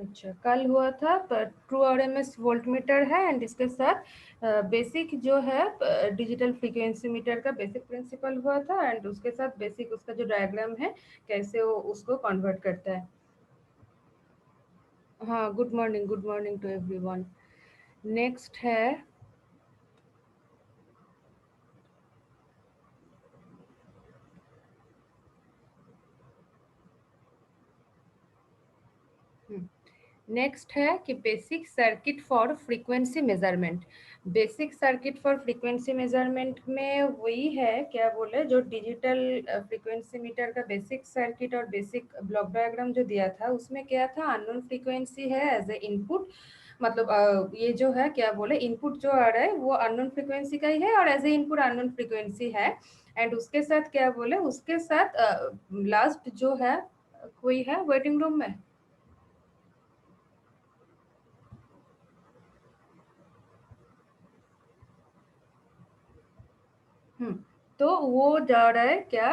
अच्छा, कल हुआ था ट्रू आरएमएस वोल्ट मीटर है एंड इसके साथ बेसिक जो है डिजिटल फ्रीक्वेंसी मीटर का बेसिक प्रिंसिपल हुआ था एंड उसके साथ बेसिक उसका जो डायग्राम है कैसे वो उसको कन्वर्ट करता है। हाँ, good morning to everyone. Next है नेक्स्ट है कि basic circuit for frequency measurement. Basic circuit for frequency measurement में वही है, क्या बोले, जो डिजिटल फ्रीक्वेंसी मीटर का बेसिक सर्किट और बेसिक ब्लॉक डायग्राम जो दिया था उसमें क्या था, अननोन फ्रीक्वेंसी है एज ए इनपुट। मतलब ये जो है क्या बोले, इनपुट जो आ रहा है वो अननोन फ्रीक्वेंसी का ही है और as a input unknown frequency है। एंड उसके साथ क्या बोले, उसके साथ लास्ट जो है, कोई है वेटिंग रूम में? तो वो जा रहा है क्या,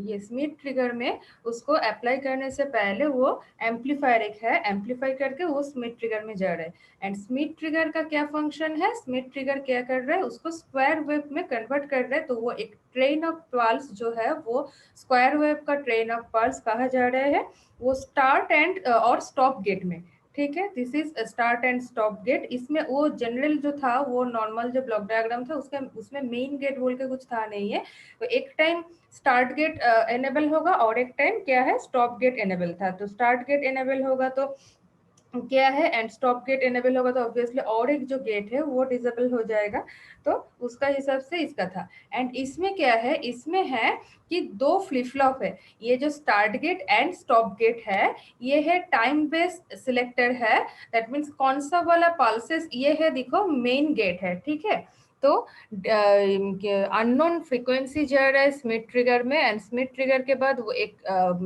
ये स्मिथ ट्रिगर में उसको अप्लाई करने से पहले वो एम्पलीफायर एक है, एम्पलीफाई करके वो स्मिथ ट्रिगर में जा रहा है। एंड स्मिथ ट्रिगर का क्या फंक्शन है, स्मिथ ट्रिगर क्या कर रहा है, उसको स्क्वायर वेव में कन्वर्ट कर रहा है। तो वो एक ट्रेन ऑफ पल्स जो है वो स्क्वायर वेव का ट्रेन ऑफ पल्स कहा जा रहा है, वो स्टार्ट एंड और स्टॉप गेट में। ठीक है, this is start and stop gate. इसमें वो जनरल जो था, वो नॉर्मल जो ब्लॉक डायग्राम था उसका, उसमें मेन गेट बोल के कुछ था नहीं है। तो एक टाइम स्टार्ट गेट एनेबल होगा और एक टाइम क्या है, स्टॉप गेट एनेबल था। तो स्टार्ट गेट एनेबल होगा तो क्या है, एंड स्टॉप गेट एनेबल होगा तो ऑब्वियसली और एक जो गेट है वो डिसेबल हो जाएगा। तो उसका हिसाब से इसका था। एंड इसमें क्या है, इसमें है कि दो फ्लिप फ्लॉप है। ये जो start gate and stop gate है, ये है टाइम बेस्ड सिलेक्टर है। दैट मीन्स कौन सा वाला पल्सेस ये है, देखो मेन गेट है, ठीक है। तो अननोन फ्रीक्वेंसी जा रहा है स्मिथ ट्रिगर में एंड स्मिथ ट्रिगर के बाद वो एक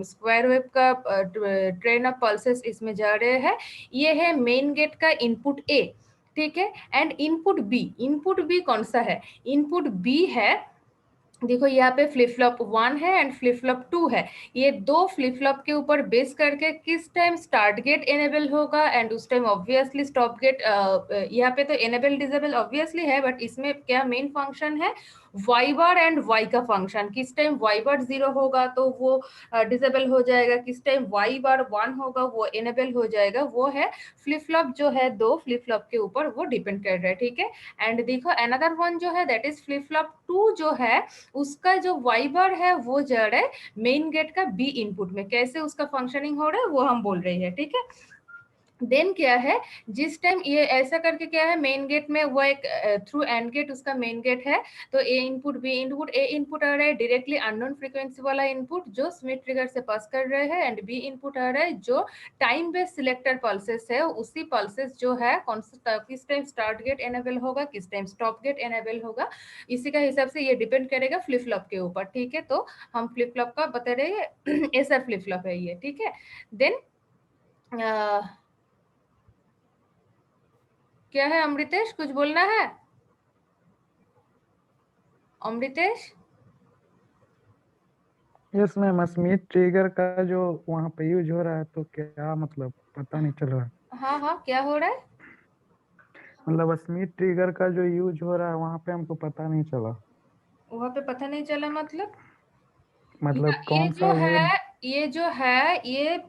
स्क्वायर वेव का ट्रेन ऑफ पल्सेस इसमें जा रहे हैं। ये है मेन गेट का इनपुट ए, ठीक है। एंड इनपुट बी कौन सा है, इनपुट बी है, देखो यहाँ पे फ्लिप फ्लॉप 1 है एंड फ्लिप फ्लॉप 2 है। ये दो फ्लिप फ्लॉप के ऊपर बेस करके किस टाइम स्टार्ट गेट एनेबल होगा एंड उस टाइम ऑब्वियसली स्टॉप गेट, यहाँ पे तो एनेबल डिसेबल ऑब्वियसली है, बट इसमें क्या मेन फंक्शन है, वाई बार एंड वाई का फंक्शन। किस टाइम वाई बार 0 होगा तो वो डिसेबल हो जाएगा, किस टाइम वाई बार 1 होगा वो एनेबल हो जाएगा। वो है फ्लिप फ्लॉप जो है, दो फ्लिप फ्लॉप के ऊपर वो डिपेंड कर रहा है, ठीक है। एंड देखो अनदर वन जो है दैट इज फ्लिप फ्लॉप 2 जो है, उसका जो वाई बार है वो जा रहा है मेन गेट का बी इनपुट में। कैसे उसका फंक्शनिंग हो रहा है वो हम बोल रहे हैं, ठीक है। देन क्या है, जिस टाइम ये ऐसा करके क्या है, मेन गेट में वो एक थ्रू एंड गेट उसका मेन गेट है। तो ए इनपुट बी इनपुट, ए इनपुट आ रहा है डायरेक्टली अननोन फ्रीक्वेंसी वाला इनपुट जो स्मिथ ट्रिगर से पास कर रहे हैं, एंड बी इनपुट आ रहा है जो टाइम बेस्ड सिलेक्टर पल्सेस है। उसी पल्सेस जो है कौन सा, किस टाइम स्टार्ट गेट एनेबल होगा, किस टाइम स्टॉप गेट एनेबल होगा, इसी का हिसाब से ये डिपेंड करेगा फ्लिप फ्लॉप के ऊपर, ठीक है। तो हम फ्लिप फ्लॉप का बता रहे हैं ऐसा फ्लिप फ्लॉप है ये, ठीक है। देन क्या है अमृतेश, कुछ बोलना है Amritesh? Yes ma'am, Schmitt trigger का जो वहाँ पे यूज हो रहा है तो क्या मतलब पता नहीं चल रहा है। हाँ हाँ, क्या हो रहा है? मतलब स्मिथ ट्रिगर का जो यूज हो रहा है वहाँ पे हमको पता नहीं चला। वहां पे पता नहीं चला मतलब? मतलब ये कौन जो सा है, वेव। ये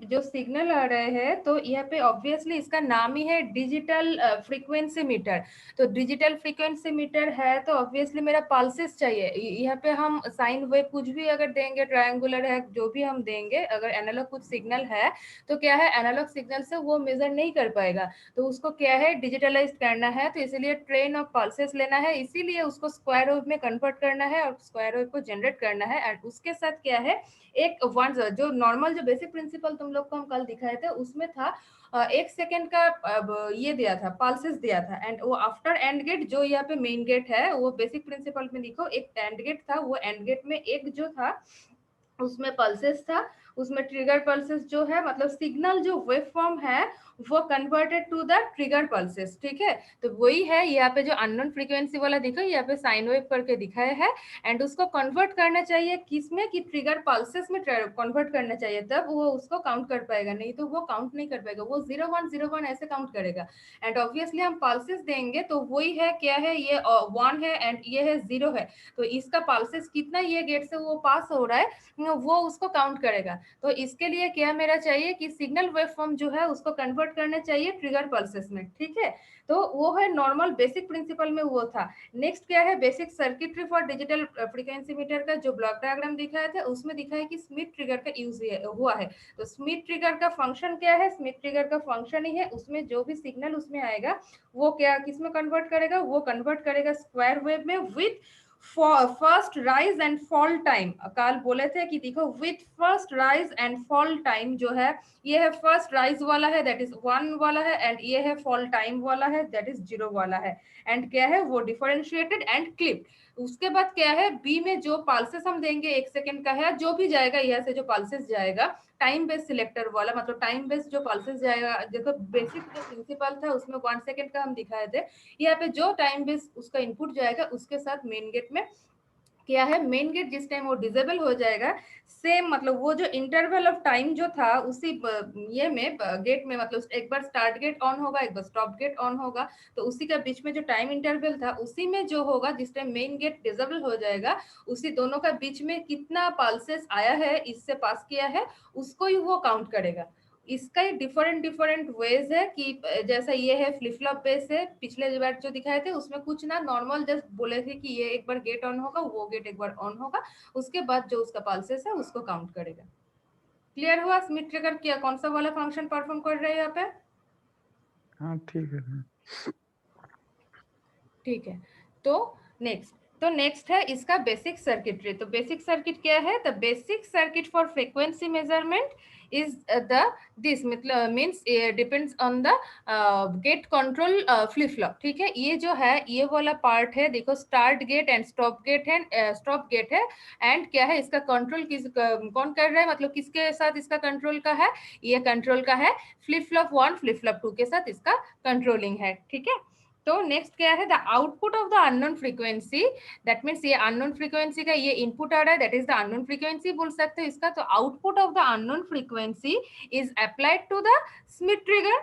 जो सिग्नल आ रहे हैं, तो यहाँ पे ऑब्वियसली इसका नाम ही है डिजिटल फ्रीक्वेंसी मीटर। तो डिजिटल फ्रीक्वेंसी मीटर है तो ऑब्वियसली मेरा पल्सेस चाहिए। यहाँ पे हम साइन वेव कुछ भी अगर देंगे, ट्रायंगुलर है जो भी हम देंगे, अगर एनालॉग कुछ सिग्नल है तो क्या है, एनालॉग सिग्नल से वो मेजर नहीं कर पाएगा। तो उसको क्या है, डिजिटलाइज करना है, तो इसीलिए ट्रेन ऑफ पल्सेस लेना है, इसीलिए उसको स्क्वायर वेव में कन्वर्ट करना है और स्क्वायर वेव को जनरेट करना है। एंड उसके साथ क्या है, एक वन जो नॉर्मल जो बेसिक प्रिंसिपल तुम लोग को हम कल दिखाए थे उसमें था, 1 सेकेंड का ये दिया था, पल्सेस दिया था। एंड वो आफ्टर एंड गेट जो यहाँ पे मेन गेट है, वो बेसिक प्रिंसिपल में देखो एक एंड गेट था, वो एंड गेट में एक जो था उसमें पल्सेस था, उसमें ट्रिगर पल्सेस जो है मतलब सिग्नल जो वेव फॉर्म है वो converted to the trigger pulses, ठीक है। तो वही है यहाँ पे जो अननोन फ्रीक्वेंसी वाला दिखा, यहाँ पे साइन वेव करके दिखाया है, एंड उसको कन्वर्ट करना चाहिए किसमें कि ट्रिगर पल्सेस में कन्वर्ट करना चाहिए, तब वो उसको काउंट कर पाएगा, नहीं तो वो काउंट नहीं कर पाएगा, वो 0101 ऐसे काउंट करेगा। एंड ऑब्वियसली हम पल्सेस देंगे तो वही है, क्या है ये 1 है एंड ये है 0 है, तो इसका पल्सेस कितना ये गेट से वो पास हो रहा है वो उसको काउंट करेगा। तो इसके लिए क्या मेरा चाहिए कि सिग्नल वेव फॉर्म जो है उसको कन्वर्ट करना चाहिए ट्रिगर पल्सेस में, ठीक है। तो वो है नॉर्मल बेसिक प्रिंसिपल में वो था। नेक्स्ट क्या है, basic circuitry for digital frequency meter का जो ब्लॉक डायग्राम दिखाया था उसमें दिखाया कि स्मिथ ट्रिगर का यूज हुआ है। तो स्मिथ ट्रिगर का फंक्शन क्या है, स्मिथ ट्रिगर का फंक्शन ही है उसमें जो भी सिग्नल उसमें आएगा वो क्या किसमें कन्वर्ट करेगा, वो कन्वर्ट करेगा स्क्वायर वेव में with first rise and fall time. कल बोले थे कि देखो with first rise and fall time जो है, ये है फर्स्ट राइज वाला है दैट इज 1 वाला है, एंड ये है फॉल टाइम वाला है दैट इज 0 वाला है। एंड क्या है वो डिफरेंशिएटेड एंड क्लिप। उसके बाद क्या है, बी में जो पल्सेस हम देंगे 1 सेकंड का है, जो भी जाएगा यहाँ से जो पल्सेस जाएगा टाइम बेस्ड सिलेक्टर वाला, मतलब टाइम बेस्ड जो पल्सेस जाएगा, देखो बेसिक जो प्रिंसिपल था उसमें 1 सेकंड का हम दिखाए थे, यहाँ पे जो टाइम बेस्ड उसका इनपुट जाएगा उसके साथ मेन गेट में क्या है, मेन गेट जिस टाइम वो डिसेबल हो जाएगा, सेम मतलब वो जो इंटरवल ऑफ टाइम जो था उसी ये में गेट में, मतलब एक बार स्टार्ट गेट ऑन होगा एक बार स्टॉप गेट ऑन होगा, तो उसी का बीच में जो टाइम इंटरवल था उसी में जो होगा जिस टाइम मेन गेट डिसेबल हो जाएगा, उसी दोनों का बीच में कितना पल्सेस आया है इससे पास किया है उसको ही वो काउंट करेगा। इसका ही डिफरेंट डिफरेंट वेज है कि जैसा ये है फ्लिप फ्लॉप बेस है, पिछले बार जो दिखाए थे उसमें कुछ ना नॉर्मल जस्ट बोले थे कि ये एक बार गेट ऑन होगा वो गेट एक बार ऑन होगा, उसके बाद जो उसका पल्सेस है उसको काउंट करेगा। क्लियर हुआ स्मिथ ट्रिगर क्या कौन सा वाला फंक्शन परफॉर्म कर रहे हैं यहाँ पे? हाँ ठीक है। ठीक है। तो नेक्स्ट है इसका बेसिक सर्किटरी। तो बेसिक सर्किट क्या है, the basic circuit for frequency measurement is the this मतलब means depends on the gate control flip flop, ठीक है। ये जो है ये वाला पार्ट है, देखो start gate and stop gate है, स्टॉप गेट है, एंड क्या है इसका कंट्रोल किस कौन कर रहा है, मतलब किसके साथ इसका कंट्रोल का है, ये कंट्रोल का है फ्लिप फ्लॉप 1 फ्लिप फ्लॉप 2 के साथ इसका कंट्रोलिंग है, ठीक है। तो नेक्स्ट क्या है, the output of the unknown frequency, that means ये अननोन फ्रीक्वेंसी का ये इनपुट आ रहा है that is the unknown frequency बोल सकते हो इसका। तो output of the unknown frequency is applied to the Schmitt trigger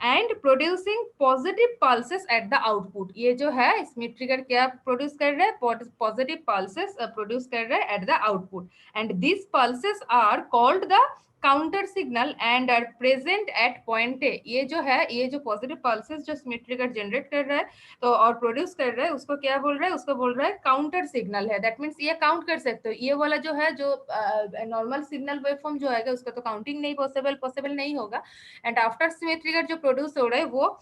and producing positive pulses at the output. ये जो है स्मिथ ट्रिगर क्या प्रोड्यूस कर रहा है, पॉजिटिव पल्सेस प्रोड्यूस कर रहा है at the output, and this pulses are called the counter signal and are present at point A. ये जो है ये जो पॉजिटिव पल्सेस जो स्मिथ ट्रिगर जनरेट कर रहा है तो और प्रोड्यूस कर रहा है उसको क्या बोल रहा है, उसको बोल रहा है काउंटर सिग्नल है। दैट मीन्स ये काउंट कर सकते हो, ये वाला जो है जो नॉर्मल सिग्नल वेवफॉर्म जो आएगा उसका तो काउंटिंग नहीं पॉसिबल नहीं होगा, एंड आफ्टर स्मिथ ट्रिगर जो प्रोड्यूस हो रहा है वो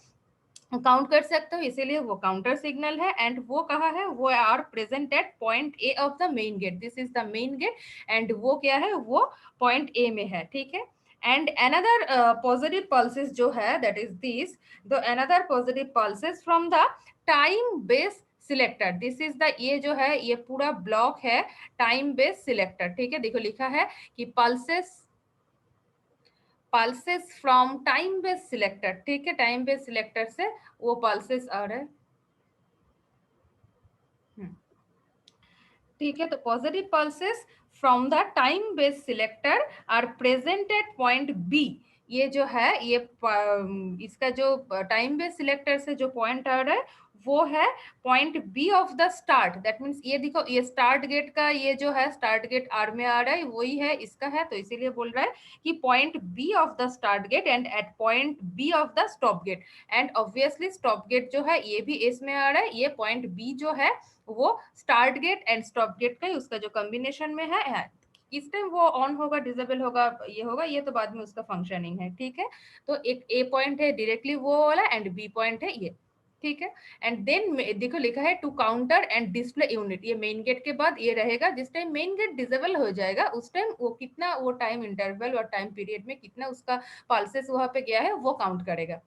काउंट कर सकते हो, इसीलिए वो काउंटर सिग्नल है, एंड वो कहा है वो are present at point A of the main gate, this is the main gate, and वो क्या है वो पॉइंट ए में है, ठीक है। एंड अनदर पॉजिटिव पल्सेस जो है that is this, the another positive pulses from the time base selector, this is the ये जो है ये पूरा ब्लॉक है टाइम बेस सिलेक्टर, ठीक है। देखो लिखा है कि pulses from time base selector, ठीक है, टाइम बेस सिलेक्टर से वो पल्सेस आ रहे हैं, ठीक है। तो positive pulses from the time base selector are present at point B. ये जो है ये इसका जो टाइम बेस सिलेक्टर से जो पॉइंट आ रहा है वो है point B of the start, that means ये देखो ये स्टार्ट गेट का ये जो है स्टार्ट गेट आर में आ रहा है वही है इसका है, तो इसीलिए बोल रहा है कि point B of the start gate and at point B of the stop gate, and obviously stop gate जो है ये भी इसमें आ रहा है, ये पॉइंट बी जो है वो start gate and stop gate का उसका जो कॉम्बिनेशन में है, किस टाइम वो ऑन होगा डिसेबल होगा ये होगा ये तो बाद में उसका फंक्शनिंग है, ठीक है। तो एक ए पॉइंट है डायरेक्टली वो वाला एंड बी पॉइंट है ये, ठीक है। एंड देन देखो लिखा है to counter and display unit, ये मेन गेट के बाद ये रहेगा, जिस टाइम मेन गेट डिसेबल हो जाएगा उस टाइम वो कितना वो टाइम इंटरवल और टाइम पीरियड में कितना उसका पल्सेस वहां पे गया है वो काउंट करेगा,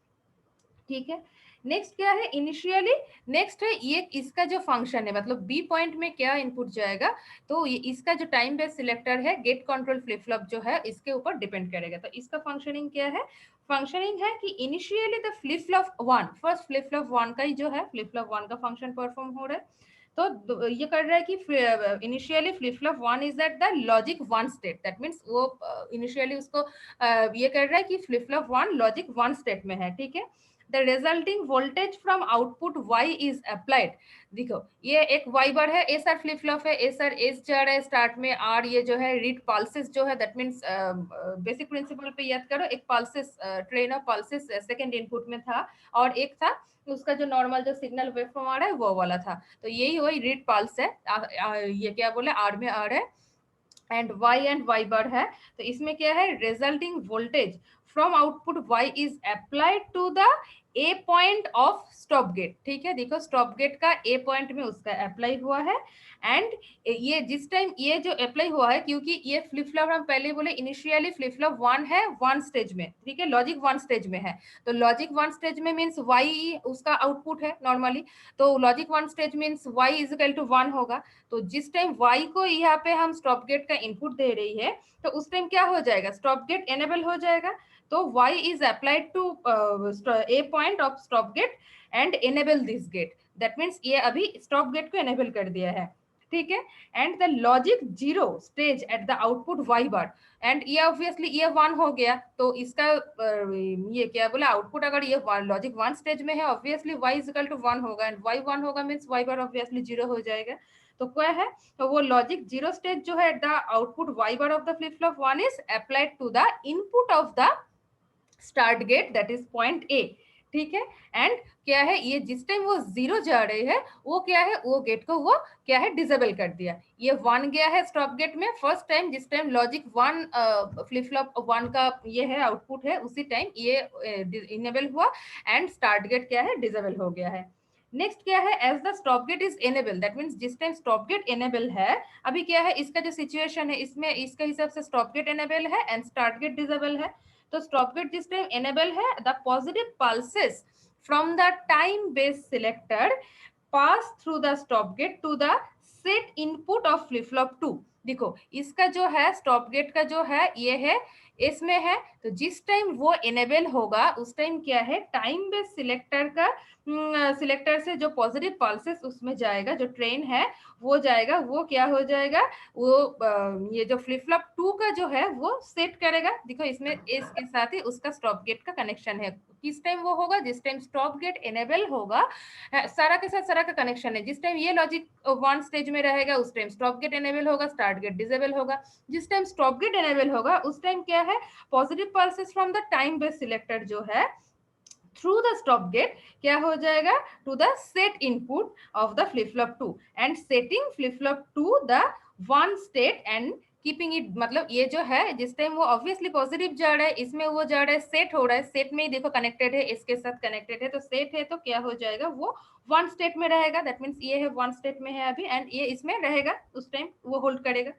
ठीक है। नेक्स्ट क्या है इनिशियली, नेक्स्ट है ये इसका जो फंक्शन है, मतलब बी पॉइंट में क्या इनपुट जाएगा, तो ये इसका जो टाइम बेस्ड सिलेक्टर है गेट कंट्रोल फ्लिप फ्लॉप जो है इसके ऊपर डिपेंड करेगा। तो इसका फंक्शनिंग क्या है, फंक्शनिंग है कि initially the flip flop one, first flip flop one का ही जो है फ्लिप फ्लॉप वन का फंक्शन परफॉर्म हो रहा है। तो ये कर रहा है कि initially flip flop one is at the logic one state, that means वो इनिशियली उसको ये कर रहा है कि flip flop one logic one state में है, ठीक है। The resulting voltage from output Y is applied, देखो ये एक वाई बार है, एस आर फ्लिप फ्लॉप है, एस आर एस जा रहा है स्टार्ट में, आर ये जो है रीड पल्सेस जो है, दैट मीन्स बेसिक प्रिंसिपल पे याद करो, एक pulses train of pulses second input में था, और एक था उसका जो नॉर्मल जो सिग्नल वेवफॉर्म आ रहा है वो वाला था। तो यही वही रीड पल्स है, ये क्या बोले आर में आर है एंड y बार है। तो इसमें क्या है resulting voltage from output y is applied to the A point of stop gate, ठीक है। देखो स्टॉप गेट का ए पॉइंट में उसका अप्लाई हुआ है, एंड ये जिस टाइम ये जो अप्लाई हुआ है, क्योंकि ये फ्लिप फ्लॉप हम पहले बोले इनिशियली फ्लिप फ्लॉप वन है वन स्टेज में, ठीक है, लॉजिक वन स्टेज में है। तो लॉजिक वन स्टेज में मीन्स वाई उसका आउटपुट है नॉर्मली, तो logic one stage means Y is equal to one होगा। तो जिस टाइम y को यहाँ पे हम स्टॉप गेट का इनपुट दे रही है, तो उस टाइम क्या हो जाएगा, स्टॉप गेट एनेबल हो जाएगा। तो y is applied to A point of stop gate and enable this gate, that means ये अभी स्टॉप गेट को एनेबल कर दिया है, ठीक है। And the logic zero stage eight the output y bar, and ये ऑब्वियसली ये वन हो गया, तो इसका ये क्या बोला आउटपुट अगर ये लॉजिक वन स्टेज में है obviously y is equal to one होगा, एंड y वन होगा means y bar obviously zero हो जाएगा। तो क्या है, तो वो लॉजिक जीरो स्टेज जो है the output y bar of the flip flop one is applied to the input of the start gate that is point A, ठीक है। एंड क्या है ये जिस टाइम वो जीरो जा रहे हैं वो क्या है वो गेट को वो क्या है डिसेबल कर दिया, ये वन गया है स्टॉप गेट में फर्स्ट टाइम, जिस time logic one flip flop one का ये है आउटपुट है उसी टाइम ये इनेबल हुआ, एंड स्टार्ट गेट क्या है डिसेबल हो गया है। नेक्स्ट क्या है as the stop gate is enable, that means जिस टाइम स्टॉप गेट एनेबल है, अभी क्या है इसका जो सिचुएशन है इसमें इसके हिसाब से स्टॉप गेट एनेबल है एंड स्टार्ट गेट डिसेबल है। तो स्टॉप गेट जिस टाइम एनेबल है the positive pulses from the time based selector pass through the stop gate to the set input of flip flop two. देखो इसका जो है stop gate का जो है ये है इसमें है, तो जिस टाइम वो एनेबल होगा उस टाइम क्या है टाइम बेस्ड सिलेक्टर का सिलेक्टर से जो पॉजिटिव पल्सेस उसमें जाएगा, जो ट्रेन है वो जाएगा, वो क्या हो जाएगा वो ये जो फ्लिप फ्लॉप टू का जो है वो सेट करेगा। देखो इसमें इसके साथ ही उसका स्टॉप गेट का कनेक्शन है, किस टाइम वो होगा जिस टाइम स्टॉप गेट एनेबल होगा, सारा के साथ सारा का कनेक्शन है, जिस टाइम ये लॉजिक वन स्टेज में रहेगा उस टाइम स्टॉप गेट एनेबल होगा, स्टार्ट गेट डिसेबल होगा। जिस टाइम स्टॉप गेट एनेबल होगा उस टाइम क्या है positive pulses from the time based selector जो है थ्रू द स्टॉप गेट क्या हो जाएगा to the set input of the flip flop two and setting flip flop two the one state and keeping it, मतलब ये जो है जिस टाइम वो ऑब्वियसली पॉजिटिव जा रहा है इसमें वो जा रहा है सेट हो रहा है, सेट में ही देखो कनेक्टेड है इसके साथ कनेक्टेड है, तो सेट है तो क्या हो जाएगा वो वन स्टेट में रहेगा, दैट मीन्स ये है वन स्टेट में है अभी एंड ये इसमें रहेगा उस टाइम वो होल्ड करेगा।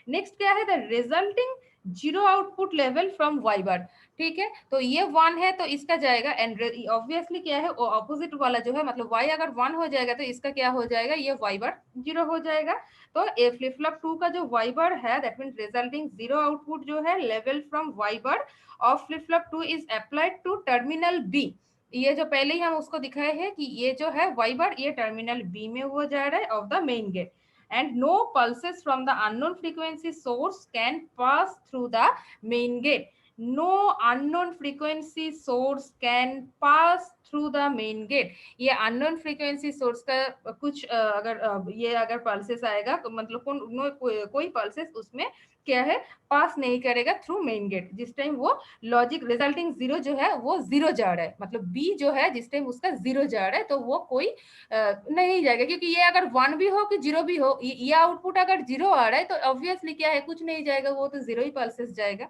नेक्स्ट क्या है the resulting zero output level from Y bar, ठीक है। तो ये वन है तो इसका जाएगा एंड ऑब्वियसली क्या है ऑपोजिट वाला जो है मतलब y अगर वन हो जाएगा तो इसका क्या हो जाएगा ये y बार जीरो हो जाएगा। तो ए फ्लिप फ्लॉप टू का जो y बार है that mean resulting zero output जो है level from y bar of flip flop two is applied to terminal B, ये जो पहले ही हम उसको दिखाए हैं कि ये जो है y बार ये टर्मिनल बी में हुआ जा रहा है of the main gate, and no pulses from the unknown frequency source can pass through the main gate, no unknown frequency source can pass through the main gate। ये unknown frequency source का कुछ अगर ये अगर pulses आएगा तो मतलब कोई पल्सेस उसमें क्या है पास नहीं करेगा थ्रू मेन गेट, जिस टाइम वो लॉजिक रिजल्टिंग जीरो जो है वो जीरो जा रहा है, मतलब बी जो है जिस टाइम उसका जीरो जा रहा है तो वो कोई नहीं जाएगा, क्योंकि ये अगर वन भी हो कि जीरो भी हो ये आउटपुट अगर जीरो आ रहा है तो ऑब्वियसली क्या है कुछ नहीं जाएगा, वो तो जीरो ही पल्सेस जाएगा।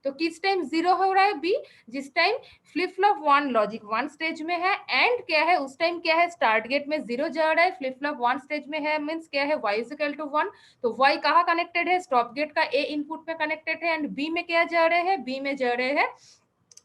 तो किस टाइम जीरो हो रहा है बी, जिस time flip flop one logic one stage में है एंड क्या है उस टाइम क्या है स्टार्ट गेट में जीरो जा रहा है, फ्लिप फ्लॉप वन स्टेज में है मींस क्या है y is equal to one, तो y कहाँ कनेक्टेड है स्टॉप गेट का ए इनपुट में कनेक्टेड है एंड बी में क्या जा रहे हैं बी में जा रहे हैं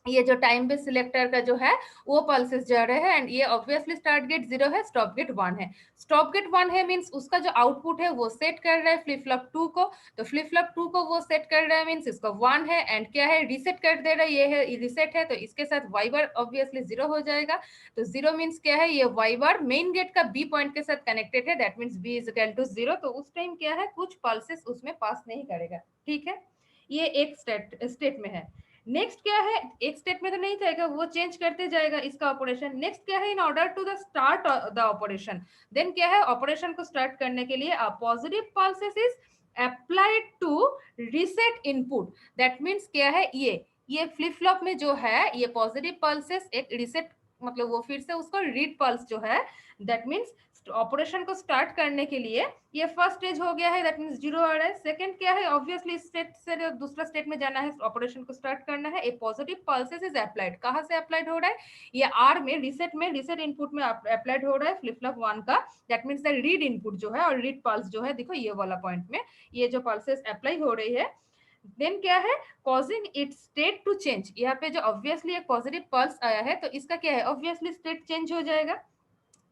ये जो टाइम बेस सिलेक्टर का जो है वो पल्सेस जा रहे हैं, एंड ये ऑब्वियसली स्टार्ट गेट 0 है, स्टॉप गेट 1 है। स्टॉप गेट 1 है मींस उसका जो आउटपुट है वो सेट कर रहा है फ्लिप फ्लॉप 2 को, तो फ्लिप फ्लॉप 2 को वो सेट कर रहा है मींस इसका 1 है, एंड क्या है रीसेट कर दे रहा है, ये है रीसेट है, तो इसके साथ वाई बार ऑब्वियसली 0 हो जाएगा। तो 0 मींस क्या है, ये वाई बार मेन गेट का बी पॉइंट के साथ कनेक्टेड है, that means B is equal to 0, तो उस टाइम क्या है कुछ पल्सेस उसमें पास नहीं करेगा। ठीक है, ये एक स्टेट में है। नेक्स्ट क्या है, एक स्टेट में तो नहीं जाएगा, वो चेंज करते जाएगा इसका ऑपरेशन। नेक्स्ट क्या है, in order to the start the operation, then क्या है ऑपरेशन को स्टार्ट करने के लिए a positive pulses is applied to reset input. That means क्या है, ये फ्लिप फ्लॉप में जो है ये पॉजिटिव पल्सेस एक रीसेट, मतलब वो फिर से उसको रीड पल्स जो है, दैट मींस ऑपरेशन को स्टार्ट करने के लिए ये फर्स्ट स्टेज हो गया है, दैट मींस 0 आ रहा है। सेकंड क्या है, ऑब्वियसली स्टेट से दूसरा स्टेट में जाना है, ऑपरेशन को स्टार्ट करना है। ए पॉजिटिव पल्सेस इज अप्लाइड, कहां से अप्लाइड हो रहा है, ये आर में रीसेट इनपुट में अप्लाइड हो रहा है फ्लिप फ्लॉप 1 का, that means the read input जो है और रीड पल्स जो है, देखो ये वाला पॉइंट में ये जो पल्सेस अप्लाई हो रही है, देन क्या है causing it state to change. यहाँ पे जो ऑब्वियसली एक पॉजिटिव पल्स आया है तो इसका क्या है, ऑब्वियसली स्टेट चेंज हो जाएगा।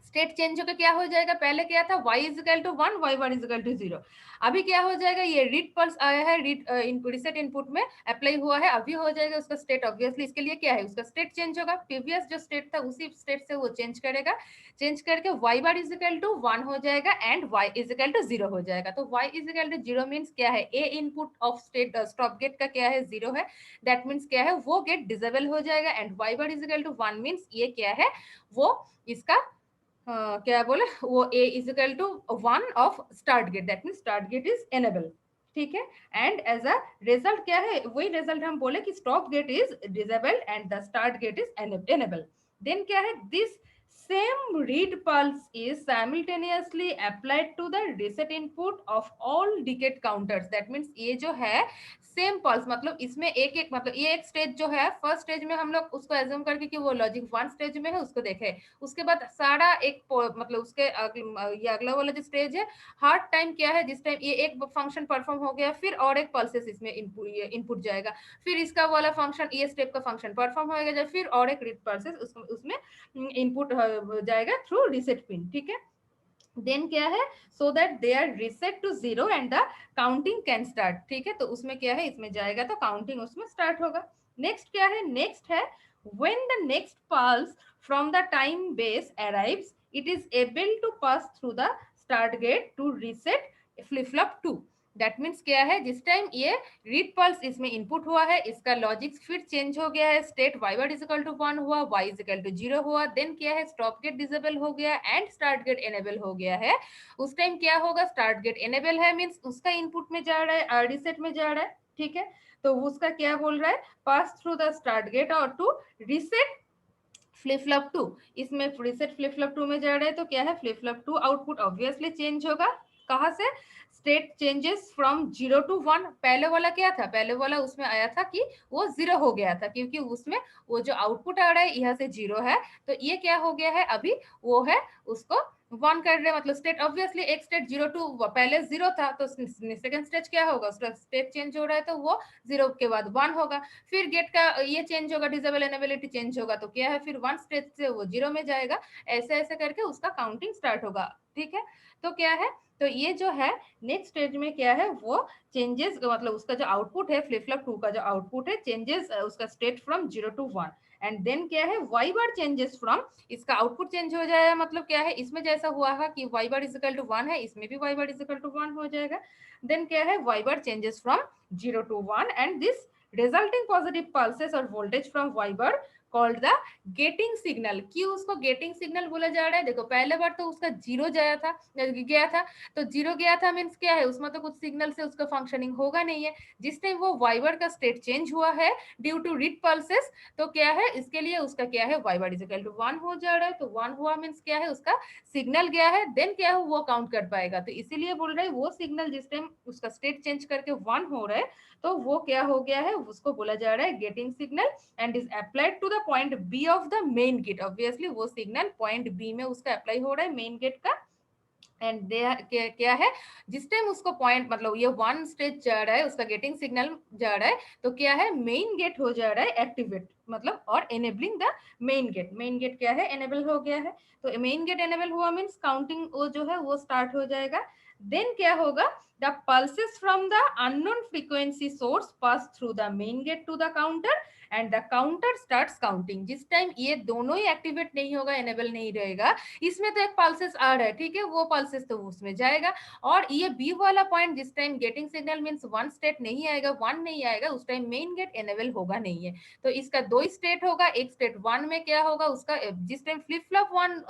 स्टेट चेंज होकर क्या हो जाएगा, पहले क्या था y is equal to 1, y1 is equal to 0, अभी क्या हो जाएगा, ये रीड पल्स आया है, रीड रीसेट इनपुट में अप्लाई हुआ है, अभी हो जाएगा उसका स्टेट। ऑब्वियसली इसके लिए क्या है, उसका स्टेट चेंज होगा, प्रीवियस जो स्टेट था उसी स्टेट से वो चेंज करेगा, चेंज करके y bar is equal to 1 हो जाएगा and y is equal to 0 हो जाएगा। तो y is equal to 0 means क्या है, a input of state stop gate का क्या है 0 है, दैट मींस क्या है वो गेट डिसेबल हो जाएगा, and y bar is equal to 1 means ये क्या है, वो इसका क्या बोले, वो a is equal to 1 of start gate, that mean start gate is enable. ठीक है, एंड एज अ रिजल्ट क्या है, वही रिजल्ट हम बोले कि stop gate is disable and the start gate is enable. Then क्या है, this same read pulse is simultaneously applied to the reset input of all decade counters, that means ये जो है सेम पल्स, मतलब इसमें एक एक, मतलब ये एक स्टेज जो है फर्स्ट स्टेज में हम लोग उसको एज्यूम करके कि वो लॉजिक 1 स्टेज में है उसको देखे, उसके बाद सारा एक मतलब उसके ये अगला वाला जो स्टेज है हर टाइम क्या है, जिस टाइम ये एक फंक्शन परफॉर्म हो गया फिर और एक पल्सेस इसमें इनपुट जाएगा, फिर इसका वाला फंक्शन ये स्टेप का फंक्शन परफॉर्म होएगा, फिर और एक रीड पल्सेस उसमें इनपुट जाएगा थ्रू रीसेट पिन। ठीक है, देन क्या है, so that they are reset to 0 and the counting can start. ठीक है, तो उसमें क्या है, इसमें जाएगा तो काउंटिंग उसमें स्टार्ट होगा। नेक्स्ट क्या है, नेक्स्ट है when the next pulse from the time base arrives it is able to pass through the start gate to reset flip flop 2। That means क्या है, जिस टाइम ये रीड पल्स इसमें इनपुट हुआ है इसका लॉजिक फिर चेंज हो गया है, state y bar is equal to 1 हुआ, y इज इक्वल टू 0 हुआ, देन क्या है स्टॉप गेट डिसेबल हो गया एंड स्टार्ट गेट एनेबल हो गया है। उस टाइम क्या होगा, स्टार्ट गेट एनेबल है मींस उसका इनपुट में जा रहा है रीसेट में जा रहा है। ठीक है, तो उसका क्या बोल रहा है, pass through the start gate और टू रीसेट फ्लिप फ्लॉप 2, इसमें रीसेट फ्लिप फ्लॉप 2 में जा रहा है तो क्या है flip flop 2 output obviously change होगा, कहां से, स्टेट चेंजेस फ्रॉम 0 टू 1। पहले वाला क्या था, पहले वाला उसमें आया था कि वो 0 हो गया था क्योंकि उसमें वो जो आउटपुट आ रहा है यहाँ से 0 है, तो ये क्या हो गया है अभी वो है उसको 1 कर रहे हैं, मतलब स्टेट ऑब्वियसली एक स्टेट 0 टू पहले 0 था तो सेकंड स्टेज क्या होगा, उसका स्टेट चेंज हो रहा है तो वो 0 के बाद 1 होगा, फिर गेट का ये चेंज होगा, डिसेबल एनेबिलिटी चेंज होगा तो क्या है फिर 1 स्टेज से वो 0 में जाएगा, ऐसे ऐसे करके उसका काउंटिंग स्टार्ट होगा। ठीक है, तो क्या है, तो ये जो है नेक्स्ट स्टेज में क्या है वो चेंजेस, मतलब उसका जो आउटपुट है फ्लिप फ्लॉप 2 का जो आउटपुट है चेंजेस उसका state from 0 to 1, and then क्या है y बार चेंजेस फ्रॉम, इसका आउटपुट चेंज हो जाएगा, मतलब क्या है इसमें जैसा हुआ है कि y bar is equal to 1 है, इसमें भी y bar is equal to 1 हो जाएगा, देन क्या है y bar changes from 0 to 1 and this resulting positive pulses or voltage from y bar called the getting signal. क्यों उसको गेटिंग सिग्नल बोला जा रहा है, देखो पहले बार तो उसका जीरो गया था, तो जीरो गया था मीन्स क्या है उसमें तो कुछ सिग्नल से उसका फंक्शनिंग होगा नहीं है, जिस टाइम वो वाई बार का स्टेट चेंज हुआ है ड्यू टू रीड पल्सेस, तो क्या है इसके लिए उसका क्या है Y bar is equal to 1 हो जा रहा है, तो 1 हुआ मीन्स क्या है उसका सिग्नल गया है, देन क्या है वो काउंट कर पाएगा, तो इसीलिए बोल रहे हैं वो सिग्नल जिस टाइम उसका स्टेट चेंज करके 1 हो रहा है तो वो क्या हो गया है उसको बोला जा रहा है gating signal and is applied to the point B of the main gate. Obviously वो सिग्नल पॉइंट बी में उसका अप्लाई हो रहा है मेन गेट का, एंड दे क्या है, जिस टाइम उसको पॉइंट मतलब ये वन स्टेज जा रहा है, उसका गेटिंग सिग्नल जा रहा है, तो क्या है मेन गेट हो जा रहा है एक्टिवेट, मतलब और एनेबलिंग द मेन गेट क्या है एनेबल हो गया है। तो मेन गेट एनेबल हुआ मीन्स काउंटिंग वो जो है वो स्टार्ट हो जाएगा। देन क्या होगा, the pulses from the unknown frequency source pass through the main gate to the counter and the counter starts counting. जिस टाइम ये दोनों ही एक्टिवेट नहीं होगा, एनेबल नहीं रहेगा, इसमें तो एक पल्सेस आ रहा है, ठीक है, वो पल्सेस तो उसमें जाएगा। और ये बी वाला पॉइंट, जिस time getting signal means one state नहीं आएगा, वन नहीं आएगा, उस टाइम मेन गेट एनेबल होगा नहीं है। तो इसका दो स्टेट होगा, एक स्टेट वन में क्या होगा उसका, जिस टाइम फ्लिप फ्लॉप वन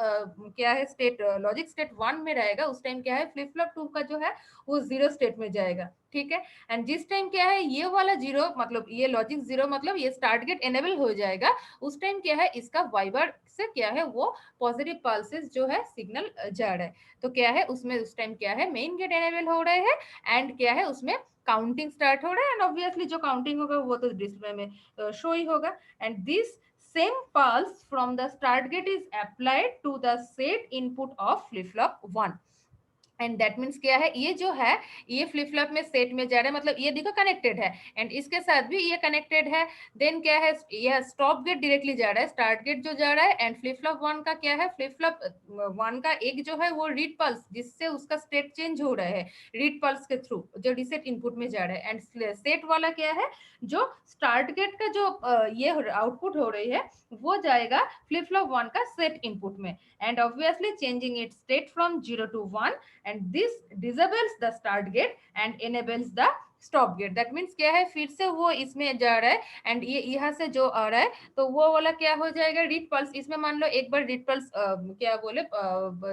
क्या है स्टेट लॉजिक स्टेट वन में रहेगा, उस टाइम क्या है फ्लिप फ्लॉप टू का जो है वो जीरो स्टेट में जाएगा, ठीक है। एंड जिस टाइम क्या है ये वाला जीरो मतलब ये लॉजिक जीरो मतलब ये स्टार्ट गेट एनेबल हो जाएगा, उस टाइम क्या है इसका वाइबर से क्या है वो पॉजिटिव पल्सेस जो है सिग्नल जा रहा है। तो क्या है उसमें उस टाइम क्या है मेन गेट एनेबल हो रहे हैं एंड क्या है उसमें काउंटिंग स्टार्ट हो रहा है। एंड ऑब्वियसली जो काउंटिंग होगा वो तो डिस्प्ले में शो ही होगा। And this same pulse from the start gate is applied to the set input of flip flop 1। And that means क्या है, ये जो है ये फ्लिप फ्लॉप में सेट में जा रहा है, मतलब ये देखो कनेक्टेड है एंड इसके साथ भी ये कनेक्टेड है। देन क्या है ये स्टॉप गेट डायरेक्टली जा रहा है, स्टार्ट गेट जो जा रहा है। एंड फ्लिप फ्लॉप वन का क्या है, फ्लिप फ्लॉप वन का एक जो है वो रीड पल्स जिससे उसका स्टेट चेंज हो रहा है, रीड पल्स के थ्रू जो रीसेट इनपुट में जा रहा है। एंड सेट वाला क्या है, जो स्टार्ट गेट का जो ये आउटपुट हो रही है वो जाएगा फ्लिप फ्लॉप वन का सेट इनपुट में। And obviously changing it state from 0 to 1 and this disables the start gate and enables the stop gate. That means क्या है फिर से वो इसमें जा रहा है एंड ये यहाँ से जो आ रहा है तो वो वाला क्या हो जाएगा रीड पल्स। इसमें मान लो एक बार रीड पल्स क्या बोले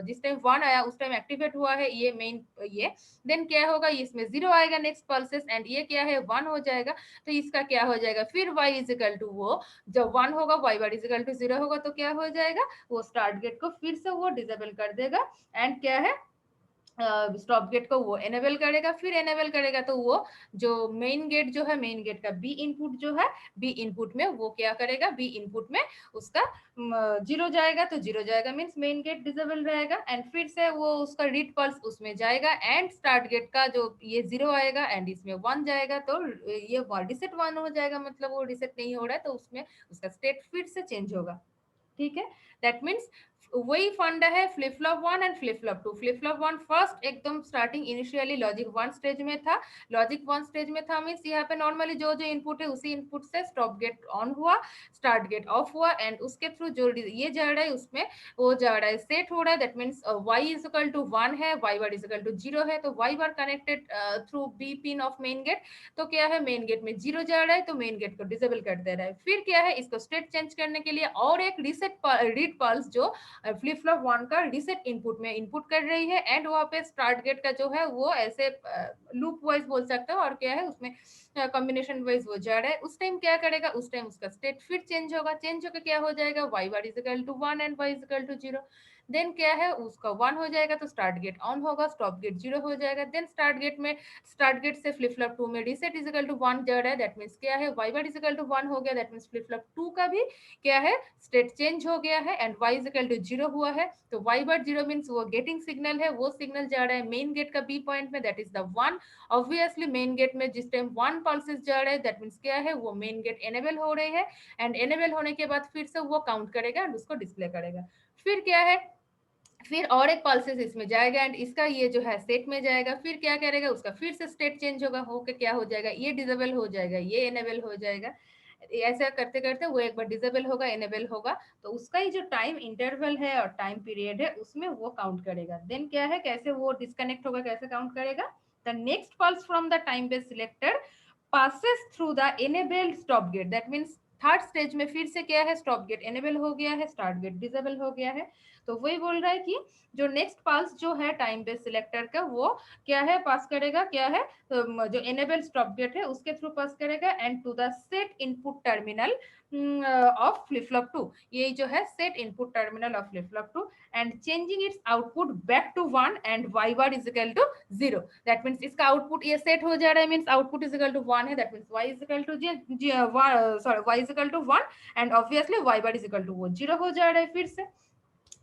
जिस टाइम वन आया उस टाइम एक्टिवेट हुआ है ये मेन ये, देन क्या होगा इसमें जीरो आएगा नेक्स्ट पल्सेस एंड ये क्या है वन हो जाएगा। तो इसका क्या हो जाएगा फिर y इजिकल टू वो जब वन होगा y bar is equal to zero होगा तो क्या हो जाएगा वो स्टार्ट गेट को फिर से वो डिसेबल कर देगा एंड क्या है स्टॉप गेट को वो एनेबल करेगा। फिर एनेबल करेगा तो वो जो मेन गेट जो है मेन गेट का बी इनपुट जो है बी इनपुट में वो क्या करेगा बी इनपुट में उसका जीरो जाएगा। तो जीरो जाएगा मीन्स मेन गेट डिसेबल रहेगा एंड फिर से वो उसका रीड पल्स उसमें जाएगा एंड स्टार्ट गेट का जो ये जीरो आएगा एंड इसमें वन जाएगा तो ये रिसेट वन हो जाएगा, मतलब वो रिसेट नहीं हो रहा है तो उसमें उसका स्टेट फिर से चेंज होगा, ठीक है। दैट मीन्स वही फंडा है flip flop one and flip flop two. Flip flop one first एकदम starting initially logic one stage में था, लॉजिक वन स्टेज में था मीन्स यहाँ पे नॉर्मली जो जो इनपुट है उसी इनपुट से स्टॉप गेट ऑन हुआ, स्टार्ट गेट ऑफ हुआ एंड उसके थ्रू जो ये जा रहा है उसमें वो जा रहा है सेट हो रहा है। That means Y is equal to one है, Y bar is equal to zero है, तो Y bar connected through B pin of main gate. तो क्या है मेन गेट में जीरो जा रहा है तो मेन गेट को डिसेबल कर दे रहा है। फिर क्या है इसको स्टेट चेंज करने के लिए और एक रीसेट रीड पल्स जो फ्लिप फ्लॉप वन का रीसेट इनपुट में इनपुट कर रही है एंड वहाँ पे स्टार्ट गेट का जो है वो ऐसे लूप वाइज बोल सकते हो और क्या है उसमें कॉम्बिनेशन वाइज वो जा रहा है। उस टाइम क्या करेगा उस टाइम उसका स्टेट फिर चेंज होगा, चेंज होकर क्या हो जाएगा Y bar is equal to one and Y is equal to zero. Then क्या है उसका वन हो जाएगा तो स्टार्ट गेट ऑन होगा, स्टॉप गेट जीरो हो जाएगा। देन स्टार्ट गेट से फ्लिप फ्लॉप टू में reset is equal to one जा रहा है, दैट मीन्स क्या है Y bar is equal to one हो गया, that means flip flop two का भी क्या है स्टेट चेंज हो गया है and Y is equal to zero हुआ है। तो वाई बार जीरो मीन्स वो गेटिंग सिग्नल है, वो सिग्नल जा रहा है मेन गेट का बी पॉइंट में that is the one. Obviously main gate में जिस टाइम वन पल्सेस जा रहा है दैट मीन्स क्या है वो मेन गेट एनेबल हो रही है एंड एनेबल होने के बाद फिर से वो काउंट करेगा एंड उसको डिस्प्ले करेगा। फिर क्या है फिर और एक पल्सेस इसमें जाएगा एंड इसका ये जो है सेट में जाएगा। फिर क्या करेगा उसका फिर से स्टेट चेंज होगा, होकर क्या हो जाएगा ये डिसेबल हो जाएगा ये एनेबल हो जाएगा। ऐसा करते करते वो एक बार डिसेबल होगा एनेबल होगा तो उसका ही जो टाइम इंटरवल है और टाइम पीरियड है उसमें वो काउंट करेगा। देन क्या है कैसे वो डिस्कनेक्ट होगा कैसे काउंट करेगा, the next pulse from the time based selector passes through the enabled stop gate। That means third stage में फिर से क्या है स्टॉप गेट एनेबल हो गया है, स्टार्ट गेट डिसेबल हो गया है। तो वही बोल रहा है कि जो नेक्स्ट पल्स जो है टाइम बेस्ड सिलेक्टर का वो क्या है पास करेगा क्या है तो जो एनेबल स्टॉप गेट है उसके थ्रू पास करेगा and to the set input terminal of flip flop two. ये जो है set input terminal of flip flop two and changing its output back to one and Y bar is equal to zero. That means इसका output ये set हो जा रहा है means output is equal to one है, that means Y is equal to sorry Y is equal to one and obviously Y bar is equal to वो zero हो जा रहा है फिर से।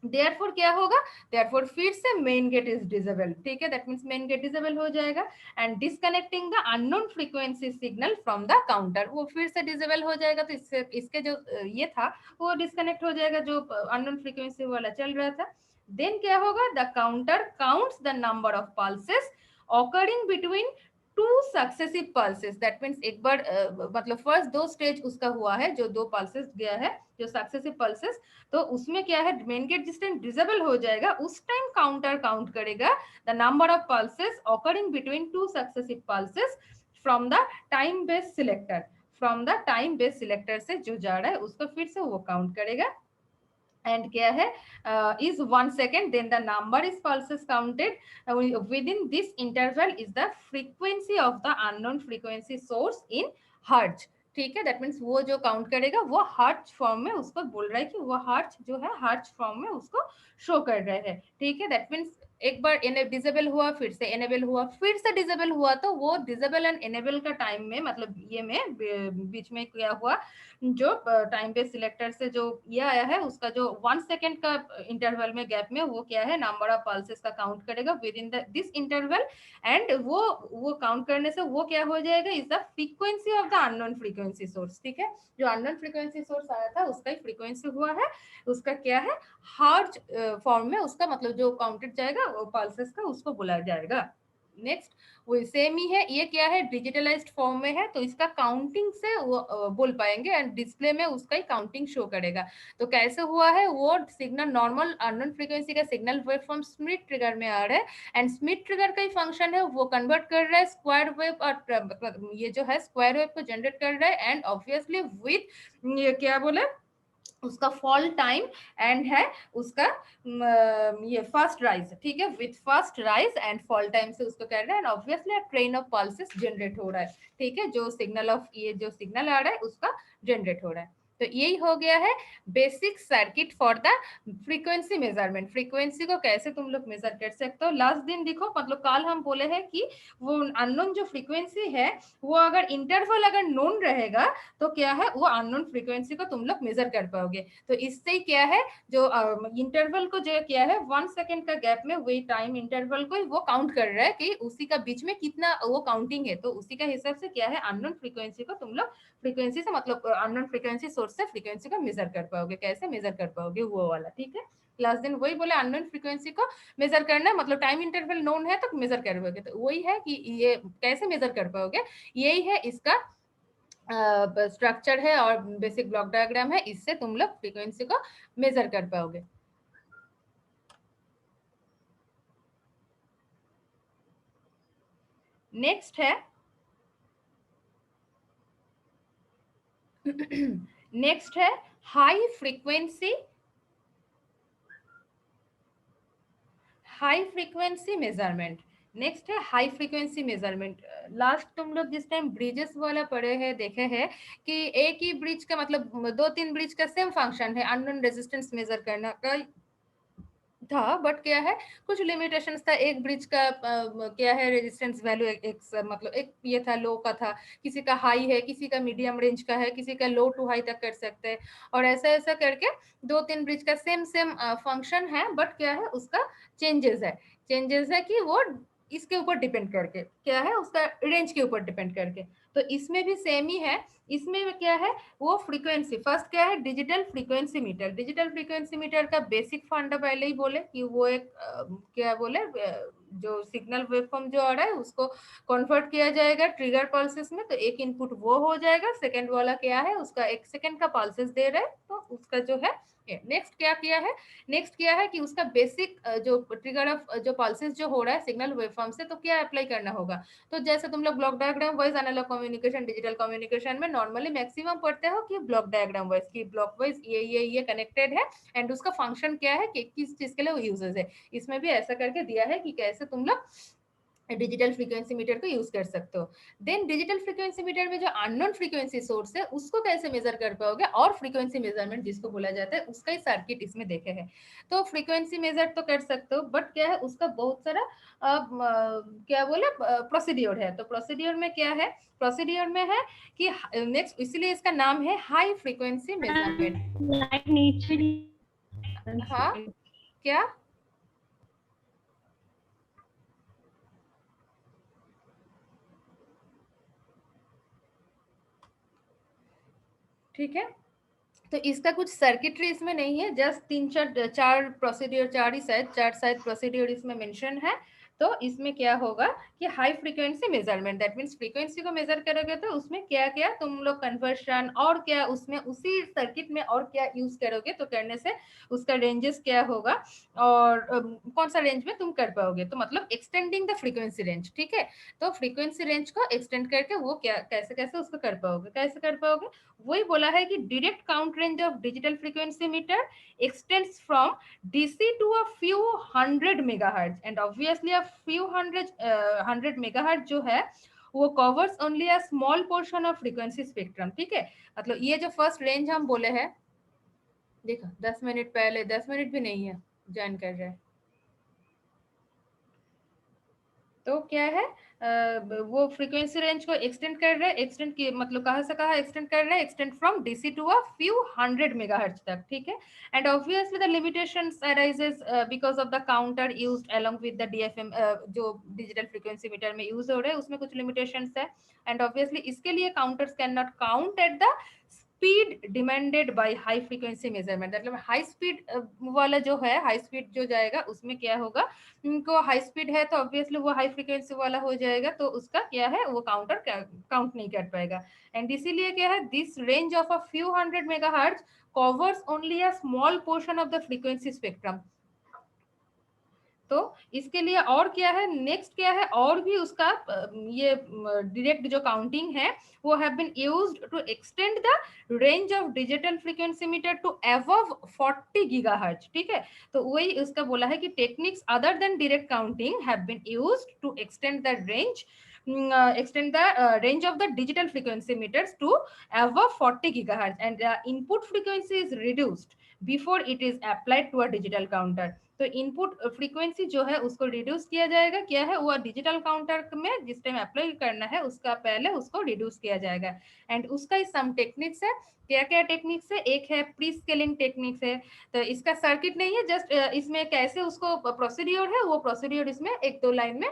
देयरफॉर क्या होगा, देयरफॉर फिर से मेन गेट इज डिसेबल, ठीक है, that means main gate disable हो जाएगा। And disconnecting the unknown frequency signal from the counter, वो फिर से डिसेबल हो जाएगा, तो इससे इसके जो ये था वो डिस्कनेक्ट हो जाएगा, जो अननोन फ्रीक्वेंसी वाला चल रहा था। देन क्या होगा, the counter counts the number of pulses occurring between two successive pulses, that means एक बार मतलब फर्स्ट दो स्टेज उसका हुआ है, जो दो पल्सेस गया है, जो सक्सेसिव पल्सेस, तो उसमें क्या है, मेन गेट जिस टाइम डिसेबल हो जाएगा उस टाइम काउंटर काउंट करेगा the number of pulses occurring between two successive pulses from the time based selector, from the time based selector से जो जा रहा है उसको फिर से वो काउंट करेगा। एंड क्या है, is 1 second, then the number is pulses counted within this interval is the frequency of the unknown frequency source in hertz, ठीक है, दैट मीन्स वो जो काउंट करेगा वो हर्ट्ज फॉर्म में उसको बोल रहा है कि वो हर्ट्ज जो है हर्ट्ज फॉर्म में उसको शो कर रहे हैं, ठीक है, दैट मीन्स एक बार डिसेबल हुआ, फिर से एनेबल हुआ, फिर से डिसेबल हुआ, तो वो डिसेबल एंड एनेबल का टाइम में मतलब ये में बीच में क्या हुआ, जो टाइम बेस्ड सिलेक्टर से जो ये आया है उसका जो 1 सेकेंड का इंटरवल में गैप में वो क्या है, नंबर ऑफ पल्सेस का काउंट करेगा with in this interval. And वो काउंट करने से वो क्या हो जाएगा, is the frequency of the unknown frequency source, ठीक है, जो अननोन फ्रीक्वेंसी सोर्स आया था उसका ही फ्रीक्वेंसी हुआ है, उसका क्या है, हर्ट्ज फॉर्म में उसका मतलब जो काउंटेड जाएगा वो पल्सेस का उसको बुलाया जाएगा। नेक्स्ट वो सेम ही है, ये क्या है, डिजिटलाइज्ड फॉर्म में है, तो इसका काउंटिंग से वो बोल पाएंगे एंड डिस्प्ले में उसका ही काउंटिंग शो करेगा। तो कैसे हुआ है, वो सिग्नल नॉर्मल अननोन फ्रीक्वेंसी का signal wave form Schmitt trigger में आ रहा है, एंड स्मिथ ट्रिगर का ही फंक्शन है, वो कन्वर्ट कर रहा है स्क्वायर वेव, और ये जो है स्क्वायर वेव को जनरेट कर रहा है, एंड ऑब्वियसली विथ ये क्या बोले, उसका फॉल टाइम एंड है उसका ये फर्स्ट राइज, ठीक है, with first rise and fall time से उसको कर रहा है, and obviously train of pulses generate हो रहा है, ठीक है, जो सिग्नल ऑफ ये जो सिग्नल आ रहा है उसका जनरेट हो रहा है। तो यही हो गया है basic circuit for the frequency measurement. Frequency को कैसे तुम लोग मेजर कर सकते हो, लास्ट दिन देखो मतलब कल हम बोले हैं कि वो अननोन जो फ्रीक्वेंसी है वो अगर इंटरवल अगर नोन रहेगा तो क्या है, वो अननोन फ्रीक्वेंसी को तुम लोग मेजर कर पाओगे। तो इससे क्या है, जो इंटरवल को जो क्या है 1 सेकेंड का गैप में वही टाइम इंटरवल को वो काउंट कर रहा है कि उसी का बीच में कितना वो काउंटिंग है, तो उसी का हिसाब से क्या है अननोन फ्रीक्वेंसी को तुम लोग फ्रीक्वेंसी से मतलब अननोन फ्रीक्वेंसी सोर्स से फ्रीक्वेंसी को मेजर कर पाओगे, कैसे मेजर कर पाओगे वो वाला, ठीक है। लास्ट दिन वही बोले अननोन फ्रीक्वेंसी को मेजर करना मतलब टाइम इंटरवल नोन है तो मेजर करोगे, तो वही है कि ये कैसे मेजर कर पाओगे, यही है इसका स्ट्रक्चर है और बेसिक ब्लॉक डायग्राम है, इससे तुम लोग फ्रीक्वेंसी को मेजर कर पाओगे। नेक्स्ट है नेक्स्ट है हाई फ्रीक्वेंसी मेजरमेंट। नेक्स्ट है हाई फ्रीक्वेंसी मेजरमेंट। लास्ट तुम लोग जिस टाइम ब्रिजेस वाला पढ़े हैं देखे हैं कि एक ही ब्रिज का मतलब दो तीन ब्रिज का सेम फंक्शन है अननोन रेजिस्टेंस मेजर करना का था, बट क्या है कुछ लिमिटेशंस था, एक ब्रिज का क्या है रेजिस्टेंस वैल्यू एक मतलब एक ये था लो का था, किसी का हाई है, किसी का मीडियम रेंज का है, किसी का लो टू हाई तक कर सकते हैं, और ऐसा ऐसा करके दो तीन ब्रिज का सेम सेम फंक्शन है, बट क्या है उसका चेंजेस है कि वो इसके ऊपर डिपेंड करके क्या है उसका रेंज के ऊपर डिपेंड करके। तो इसमें भी सेम ही है, इसमें क्या है वो फ्रीक्वेंसी फर्स्ट क्या है digital frequency metre. Digital frequency meter का बेसिक फंडा पहले ही बोले कि वो एक क्या बोले जो सिग्नल वेवफॉर्म जो आ रहा है उसको कन्वर्ट किया जाएगा ट्रिगर पल्सेस में, तो एक इनपुट वो हो जाएगा, सेकंड वाला क्या है उसका 1 सेकंड का पल्सेस दे रहा है, तो उसका जो है नेक्स्ट क्या किया है, नेक्स्ट किया है कि उसका बेसिक जो ट्रिगर ऑफ जो पल्सेस जो हो रहा है सिग्नल वेवफॉर्म से, तो क्या अप्लाई करना होगा। तो जैसे तुम लोग block diagram wise analog communication digital communication में नॉर्मली मैक्सिमम पढ़ते हो कि ब्लॉक डायग्राम वाइज की ब्लॉक वाइज ये कनेक्टेड है एंड उसका फंक्शन क्या है कि किस चीज के लिए वो यूजेस है। इसमें भी ऐसा करके दिया है कि कैसे तुम लोग डिजिटल फ्रीक्वेंसी मीटर को यूज कर सकते हो। देन डिजिटल फ्रीक्वेंसी मीटर में जो अननोन फ्रीक्वेंसी सोर्स है उसको कैसे मेजर कर पाओगे, और फ्रीक्वेंसी मेजरमेंट जिसको बोला जाता है उसका ही सर्किट इसमें देखे हैं। तो फ्रीक्वेंसी मेजर तो कर सकते हो, बट क्या है उसका बहुत सारा क्या बोले प्रोसीड्योर है। तो प्रोसीड्योर में क्या है, प्रोसीड्योर में है कि नेक्स्ट इसलिए इसका नाम है high frequency measurement. like nature हाँ क्या? ठीक है, तो इसका कुछ सर्किटरी इसमें नहीं है, जस्ट तीन चार चार प्रोसीड्यूर, चार शायद प्रोसीड्यूर इसमें मेंशन है। तो इसमें क्या होगा कि high frequency measurement, that means frequency को मेजर करोगे तो उसमें क्या क्या तुम लोग कन्वर्शन और क्या उसमें उसी सर्किट में और क्या यूज करोगे, तो करने से उसका रेंजेस क्या होगा और कौन सा रेंज में तुम कर पाओगे, तो मतलब एक्सटेंडिंग द फ्रीक्वेंसी रेंज। ठीक है, तो फ्रीक्वेंसी रेंज को एक्सटेंड करके वो क्या कैसे कैसे उसको कर पाओगे, कैसे कर पाओगे, वही बोला है कि direct count range of digital frequency meter extends from DC to a few hundred megahertz and obviously a few hundred megahertz जो है वो covers only a small portion of frequency spectrum. ठीक है, मतलब ये जो फर्स्ट रेंज हम बोले हैं, देखो 10 मिनट पहले, 10 मिनट भी नहीं है, ज्वाइन कर रहे हैं, तो क्या है वो फ्रीक्वेंसी रेंज को एक्सटेंड कर रहे हैं, एक्सटेंड की मतलब कहाँ से कहाँ एक्सटेंड कर रहे हैं, extend from DC to a few hundred megahertz तक। ठीक है, and obviously the limitations arises because of the counter used along with the DFM, जो डिजिटल फ्रीक्वेंसी मीटर में यूज हो रहे हैं उसमें कुछ लिमिटेशंस है, एंड ऑब्वियसली इसके लिए counters can not count at the speed demanded by high frequency measurement, मतलब हाई स्पीड वाला जो है, हाई स्पीड जो जाएगा उसमें क्या होगा, उनको हाई स्पीड है तो ऑब्वियसली वो हाई फ्रीक्वेंसी वाला हो जाएगा, तो उसका क्या है वो काउंटर काउंट नहीं कर पाएगा, एंड इसीलिए क्या है this range of a few hundred megahertz covers only a small portion of the frequency spectrum. तो इसके लिए और क्या है, नेक्स्ट क्या है, और भी उसका ये डायरेक्ट जो काउंटिंग है वो have been used to extend the range of digital frequency meter to above 40 gigahertz. ठीक है, तो वही उसका बोला है कि techniques other than direct counting have been used to extend the range, extend the range of the digital frequency meters to above 40 gigahertz, and the input frequency is reduced before it is applied to a digital counter। तो input frequency जो है उसको reduce किया जाएगा, क्या है वो digital counter में जिस टाइम अप्लाई करना है उसका पहले उसको रिड्यूस किया जाएगा, एंड उसका सम टेक्निक्स है, क्या क्या टेक्निक्स है, एक है प्री स्केलिंग टेक्निक्स है, तो इसका सर्किट नहीं है, जस्ट इसमें कैसे उसको प्रोसीड्योर है वो प्रोसीड्योर इसमें एक दो लाइन में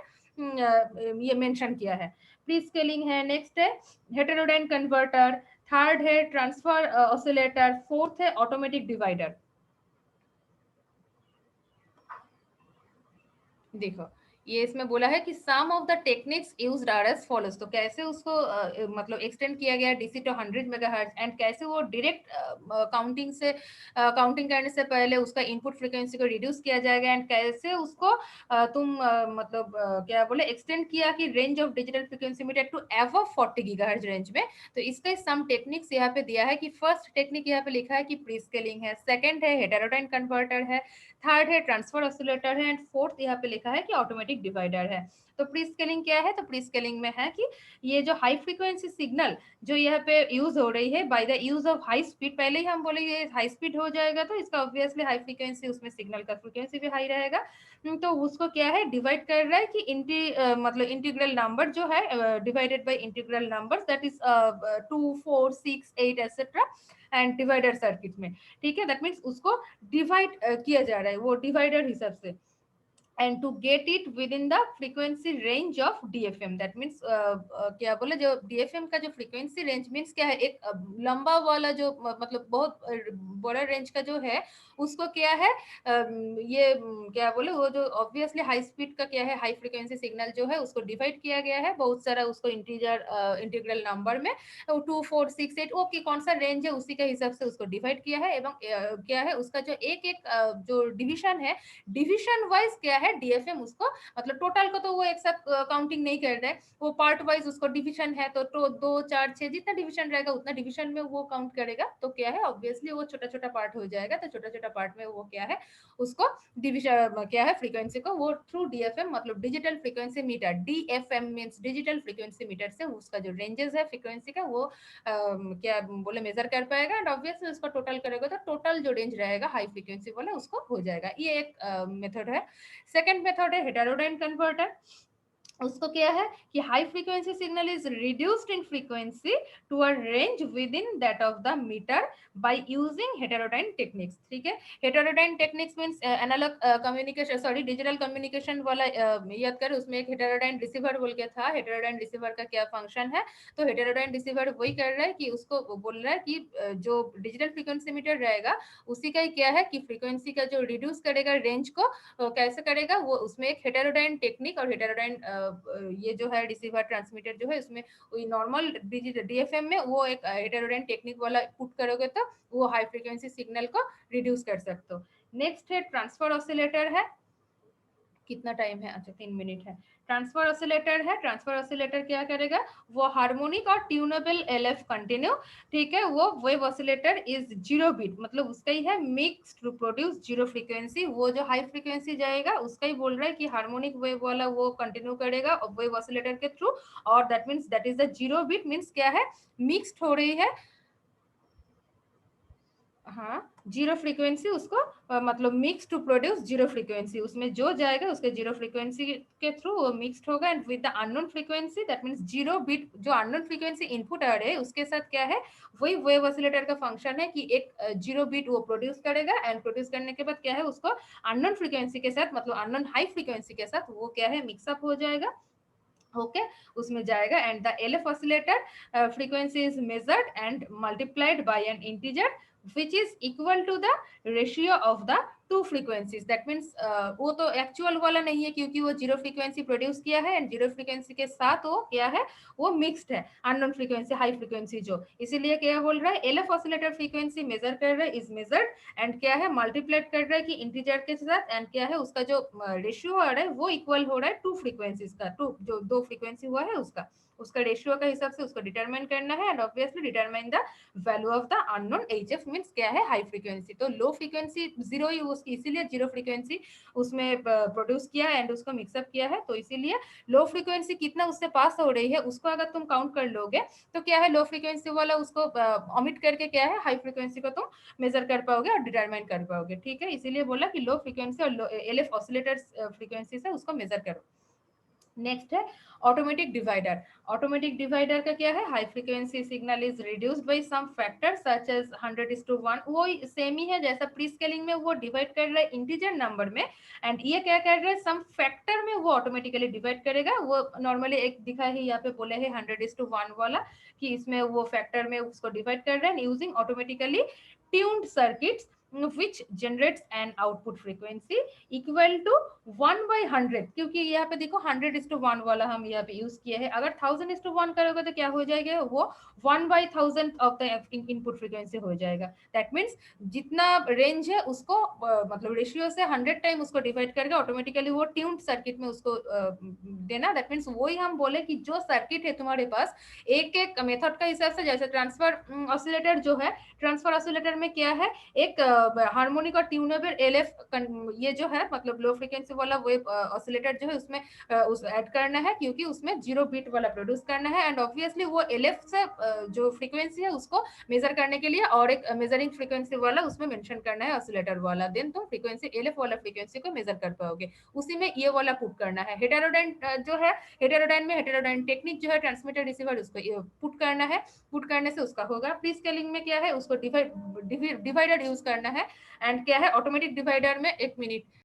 ये मेंशन किया है। प्री स्केलिंग है, नेक्स्ट है हेटेरोडाइन कन्वर्टर, थर्ड है ट्रांसफर ऑसिलेटर, फोर्थ है ऑटोमेटिक डिवाइडर। देखो ये इसमें बोला है कि some of the techniques used are as follows, तो कैसे उसको मतलब एक्सटेंड किया गया डीसी टू 100 मेगाहर्ट्ज, एंड कैसे वो डायरेक्ट काउंटिंग से काउंटिंग करने से पहले उसका इनपुट फ्रीक्वेंसी को रिड्यूस किया जाएगा, एंड कैसे उसको तुम मतलब क्या बोले एक्सटेंड किया कि range of digital frequency meter to above 40 gigahertz range में। तो इसका सम टेक्निक्स यहाँ पे दिया है कि फर्स्ट टेक्निक यहाँ पे लिखा है कि प्री स्केलिंग है, सेकंड है हेटेरोडाइन कन्वर्टर है, थर्ड है ट्रांसफर ऑसिलेटर है, एंड फोर्थ यहाँ पे लिखा है कि ऑटोमेटिक डिवाइडर है। तो प्री स्केलिंग क्या है, तो प्री स्केलिंग में है कि ये जो हाई फ्रीक्वेंसी सिग्नल जो यहाँ पे यूज हो रही है by the use of high speed, पहले ही हम बोले ये हाई स्पीड हो जाएगा तो इसका ऑब्वियसली हाई फ्रीक्वेंसी उसमें सिग्नल का फ्रीक्वेंसी भी हाई रहेगा, तो उसको क्या है डिवाइड कर रहा है कि मतलब इंटीग्रल नंबर जो है divided by integral number that is 2 4 6 8 etcetera, and divider circuit में। ठीक है, दैट मीन्स उसको डिवाइड किया जा रहा है वो डिवाइडर हिसाब से, and to get it within the frequency range of DFM, that means क्या बोले जो डीएफएम का जो फ्रीक्वेंसी रेंज मीन्स क्या है, एक लंबा वाला जो मतलब बहुत बड़ा रेंज का जो है उसको क्या है ये क्या बोले वो जो ऑब्वियसली हाई स्पीड का क्या है हाई फ्रीक्वेंसी सिग्नल जो है उसको डिवाइड किया गया है बहुत सारा उसको इंटीग्रल नंबर में, 2 4 6 8 ओके कौन सा रेंज है उसी के हिसाब से उसको डिवाइड किया है, एवं क्या है उसका जो एक एक जो डिविजन है, डिविजन वाइज क्या है डीएफएम उसको मतलब टोटल को तो वो एक साथ काउंटिंग नहीं कर रहा है, वो पार्ट वाइज उसको डिविजन है तो 2 4 6 जितना डिविजन रहेगा उतना डिविजन में वो काउंट करेगा, तो क्या है ऑब्वियसली वो छोटा छोटा पार्ट हो जाएगा, तो छोटा छोटा पार्ट में वो क्या है उसको डिविजन क्या है फ्रीक्वेंसी को वो थ्रू डीएफएम मतलब digital frequency metre, DFM means digital frequency metre से उसका जो रेंजेस है फ्रीक्वेंसी का वो क्या बोले मेजर कर पाएगा, एंड ऑब्वियसली उसका टोटल करेगा तो टोटल जो रेंज रहेगा हाई फ्रीक्वेंसी वाला उसको हो जाएगा, ये एक मेथड है। सेकंड मेथड है हेटेरोडाइन कन्वर्टर, उसको क्या है कि high frequency signal is reduced in frequency to a range within that of the meter by using heterodyne techniques. ठीक है, heterodyne techniques means analog communication, sorry digital communication वाला याद कर, उसमें एक हेटेरोडाइन रिसीवर बोल के था। हेटेरोडाइन रिसीवर का क्या फंक्शन है, तो हेटेरोडाइन रिसीवर वही कर रहा है कि उसको बोल रहा है कि जो डिजिटल फ्रीक्वेंसी मीटर रहेगा उसी का ही क्या है कि फ्रीक्वेंसी का जो रिड्यूस करेगा रेंज को, तो कैसे करेगा वो, उसमें एक हेटेरोडाइन टेक्निक और हेटेरोडाइन ये जो है रिसीवर ट्रांसमीटर जो है उसमें नॉर्मल डीएफएम में वो एक हेटेरोडाइन टेक्निक वाला पुट करोगे तो वो हाई फ्रीक्वेंसी सिग्नल को रिड्यूस कर सकते हो। नेक्स्ट है ट्रांसफर ऑसिलेटर है। कितना टाइम है, अच्छा 3 मिनट है। ट्रांसफर ऑसिलेटर है, ट्रांसफर ऑसिलेटर क्या करेगा, वो हार्मोनिक और ट्यूनेबल एलएफ कंटिन्यू, ठीक है, वो wave oscillator is zero beat, मतलब उसका ही है mix to produce zero frequency. वो जो हाई फ्रीक्वेंसी जाएगा उसका ही बोल रहा है कि हार्मोनिक वेव वाला वो कंटिन्यू करेगा वेव ऑसिलेटर के थ्रू, और that means that is the zero beat, means क्या है मिक्स्ड हो रही है। हाँ, जीरो फ्रीक्वेंसी उसको मतलब mix to produce zero frequency, उसमें जो जाएगा उसके जीरो फ्रीक्वेंसी के थ्रू वो मिक्स्ड होगा and with the unknown frequency, that means zero beat जो अननोन फ्रीक्वेंसी इनपुट आ रहे हैं उसके साथ क्या है, वही वेव ऑसिलेटर का फंक्शन है कि एक जीरो बिट वो प्रोड्यूस करेगा एंड प्रोड्यूस करने के बाद क्या है उसको अननोन फ्रीक्वेंसी के साथ, मतलब अननोन हाई फ्रीक्वेंसी के साथ वो क्या है मिक्सअप हो जाएगा। ओके, उसमें जाएगा and the LF oscillator frequency is measured and multiplied by N integer which is equal to the ratio of the two frequencies, that means वो तो एक्चुअल वाला नहीं है क्योंकि वो जीरो फ्रीक्वेंसी प्रोड्यूस किया है एंड जीरो फ्रीक्वेंसी के साथ वो क्या है वो मिक्स्ड है अननोन फ्रीक्वेंसी हाई फ्रीक्वेंसी जो, इसीलिए क्या बोल रहा है एलएफ ऑसिलेटर फ्रीक्वेंसी मेजर कर रहा है इज मेजर्ड एंड क्या है मल्टीप्लाइड कर रहा है कि इंटीजर के साथ एंड क्या है उसका जो रेशियो आ रहा है वो इक्वल हो रहा है टू फ्रीक्वेंसीज का, टू जो दो फ्रीक्वेंसी हुआ है उसका, उसका रेशियो का हिसाब से उसको डिटरमाइन करना है and obviously determine the value of the unknown H F means क्या है हाई फ्रीक्वेंसी, तो लो फ्रीक्वेंसी जीरो ही उसकी, इसीलिए जीरो फ्रीक्वेंसी उसमें प्रोड्यूस किया एंड उसको मिक्सअप किया है, तो इसीलिए लो फ्रीक्वेंसी कितना उससे पास हो रही है उसको अगर तुम काउंट कर लोगे तो क्या है लो फ्रीक्वेंसी वाला उसको ऑमिट करके क्या है हाई फ्रीक्वेंसी को तुम मेजर कर पाओगे और डिटरमाइन कर पाओगे। ठीक है, इसीलिए बोला कि लो फ्रीक्वेंसी और एलएफ ऑसिलेटर फ्रीक्वेंसी से उसको मेजर करो। नेक्स्ट है ऑटोमेटिक डिवाइडर। ऑटोमेटिक डिवाइडर का क्या है, high frequency signal is reduced by some factor such as 100:1, वो सेम ही है जैसा प्री स्केलिंग में वो डिवाइड कर रहा है इंटीजर नंबर में एंड ये क्या कर रहा है सम फैक्टर में वो ऑटोमेटिकली डिवाइड करेगा। वो नॉर्मली एक दिखा है यहाँ पे बोले है 100:1 वाला कि इसमें वो फैक्टर में उसको डिवाइड कर रहा है using automatically tuned circuits which generates an output frequency equal to 1/100, क्योंकि यहाँ पे देखो 100:1 वाला हम यहाँ पे यूज किया है, अगर 1000:1 करोगे तो क्या हो जाएगा वो 1/1000 ऑफ द इनपुट फ्रीक्वेंसी हो जाएगा। दैट मीन्स जितना रेंज है उसको मतलब रेशियो से 100 टाइम उसको डिवाइड करके ऑटोमेटिकली वो ट्यून्ड सर्किट में उसको देना। दैट मीन्स वही हम बोले कि जो सर्किट है तुम्हारे पास एक एक मेथड का हिसाब से, जैसे ट्रांसफर ऑसिलेटर जो है, ट्रांसफर ऑसिलेटर में क्या है एक हार्मोनिक और ट्यूनेबल एलएफ ये जो है मतलब लो फ्रीक्वेंसी वाला वेव ऑसिलेटर जो है उसमें उस ऐड करना है क्योंकि उसमें जीरो बीट वाला प्रोड्यूस करना है एंड ऑब्वियसली वो एलएफ से जो फ्रीक्वेंसी है उसको मेजर करने के लिए और एक मेजरिंग फ्रीक्वेंसी वाला उसमें मेंशन करना है ऑसिलेटर वाला, देन तुम फ्रीक्वेंसी एलएफ वाला फ्रीक्वेंसी को मेजर कर पाओगे, उसी में ये वाला पुट करना है। हेटेरोडाइन जो है हेटेरोडाइन में हेटेरोडाइन टेक्निक जो है ट्रांसमीटर रिसीवर उसको पुट करना है, पुट करने से उसका होगा। प्री स्केलिंग में क्या है उसको डिवाइडर यूज करना है एंड क्या है ऑटोमेटिक डिवाइडर में एक मिनट